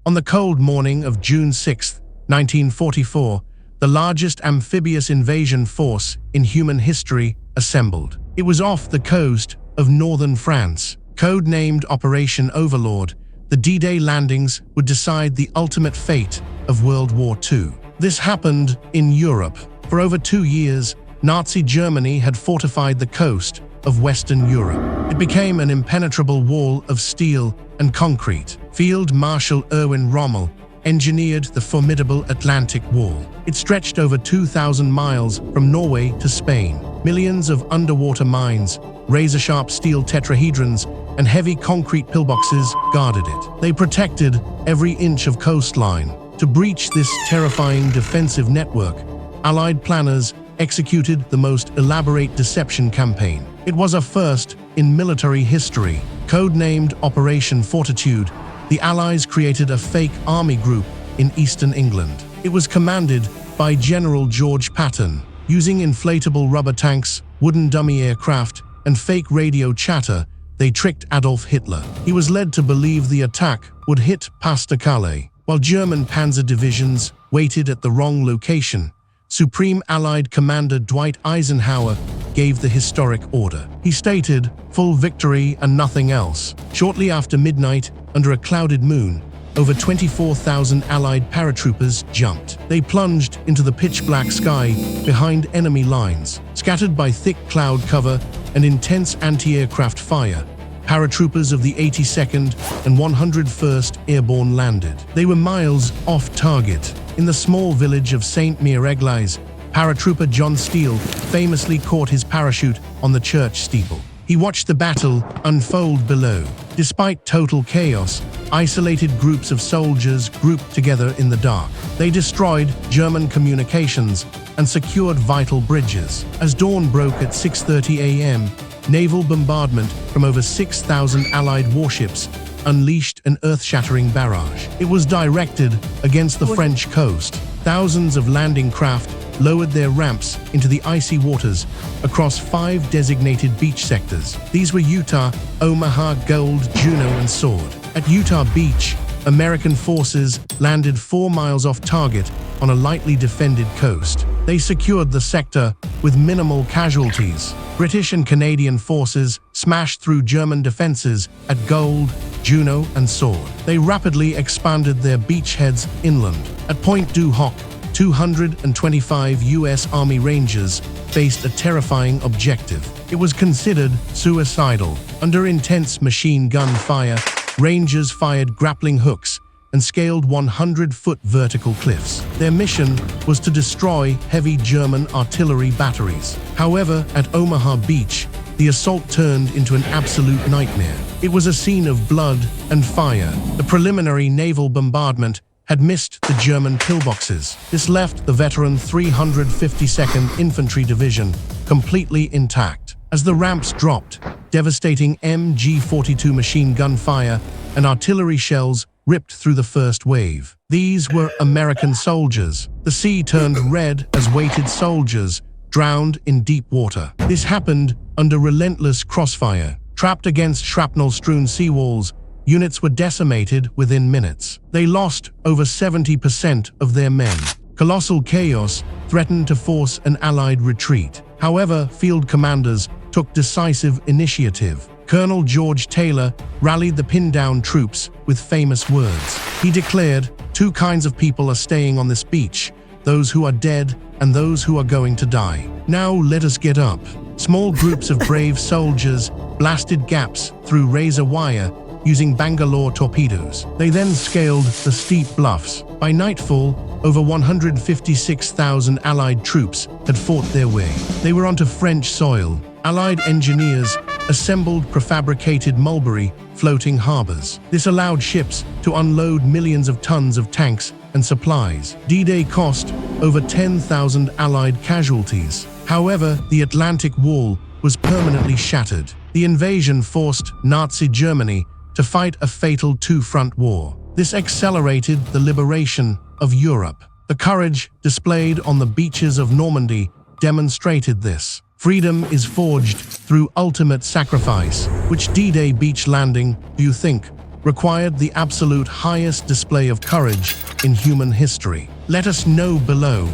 On the cold morning of June 6, 1944, the largest amphibious invasion force in human history assembled. It was off the coast of northern France. Codenamed Operation Overlord, the D-Day landings would decide the ultimate fate of World War II. This happened in Europe. For over 2 years, Nazi Germany had fortified the coast of Western Europe. It became an impenetrable wall of steel and concrete. Field Marshal Erwin Rommel engineered the formidable Atlantic Wall. It stretched over 2,000 miles from Norway to Spain. Millions of underwater mines, razor-sharp steel tetrahedrons, and heavy concrete pillboxes guarded it. They protected every inch of coastline. To breach this terrifying defensive network, Allied planners executed the most elaborate deception campaign. It was a first in military history. Codenamed Operation Fortitude, the Allies created a fake army group in eastern England. It was commanded by General George Patton. Using inflatable rubber tanks, wooden dummy aircraft, and fake radio chatter, they tricked Adolf Hitler. He was led to believe the attack would hit Pas-de-Calais. While German panzer divisions waited at the wrong location, Supreme Allied Commander Dwight Eisenhower gave the historic order. He stated, "Full victory and nothing else." Shortly after midnight, under a clouded moon, over 24,000 Allied paratroopers jumped. They plunged into the pitch-black sky behind enemy lines. Scattered by thick cloud cover and intense anti-aircraft fire, paratroopers of the 82nd and 101st Airborne landed. They were miles off target. In the small village of Saint-Mère-Église, paratrooper John Steele famously caught his parachute on the church steeple. He watched the battle unfold below. Despite total chaos, isolated groups of soldiers grouped together in the dark. They destroyed German communications and secured vital bridges. As dawn broke at 6:30 a.m., naval bombardment from over 6,000 Allied warships unleashed an earth-shattering barrage. It was directed against the French coast. Thousands of landing craft lowered their ramps into the icy waters across 5 designated beach sectors. These were Utah, Omaha, Gold, Juno, and Sword. At Utah Beach, American forces landed 4 miles off target on a lightly defended coast. They secured the sector with minimal casualties. British and Canadian forces smashed through German defenses at Gold, Juno, and Sword. They rapidly expanded their beachheads inland. At Point du Hoc, 225 U.S. Army Rangers faced a terrifying objective. It was considered suicidal. Under intense machine gun fire, Rangers fired grappling hooks and scaled 100-foot vertical cliffs. Their mission was to destroy heavy German artillery batteries. However, at Omaha Beach, the assault turned into an absolute nightmare. It was a scene of blood and fire. The preliminary naval bombardment had missed the German pillboxes. This left the veteran 352nd Infantry Division completely intact. As the ramps dropped, devastating MG-42 machine gun fire and artillery shells ripped through the first wave. These were American soldiers. The sea turned red as weighted soldiers drowned in deep water. This happened under relentless crossfire. Trapped against shrapnel-strewn seawalls, units were decimated within minutes. They lost over 70% of their men. Colossal chaos threatened to force an Allied retreat. However, field commanders took decisive initiative. Colonel George Taylor rallied the pinned-down troops with famous words. He declared, "Two kinds of people are staying on this beach, those who are dead and those who are going to die. Now let us get up." Small groups of brave soldiers blasted gaps through razor wire using Bangalore torpedoes. They then scaled the steep bluffs. By nightfall, over 156,000 Allied troops had fought their way. They were onto French soil. Allied engineers assembled prefabricated mulberry floating harbors. This allowed ships to unload millions of tons of tanks and supplies. D-Day cost over 10,000 Allied casualties. However, the Atlantic Wall was permanently shattered. The invasion forced Nazi Germany to fight a fatal two-front war. This accelerated the liberation of Europe. The courage displayed on the beaches of Normandy demonstrated this. Freedom is forged through ultimate sacrifice. Which D-Day beach landing do you think required the absolute highest display of courage in human history. Let us know below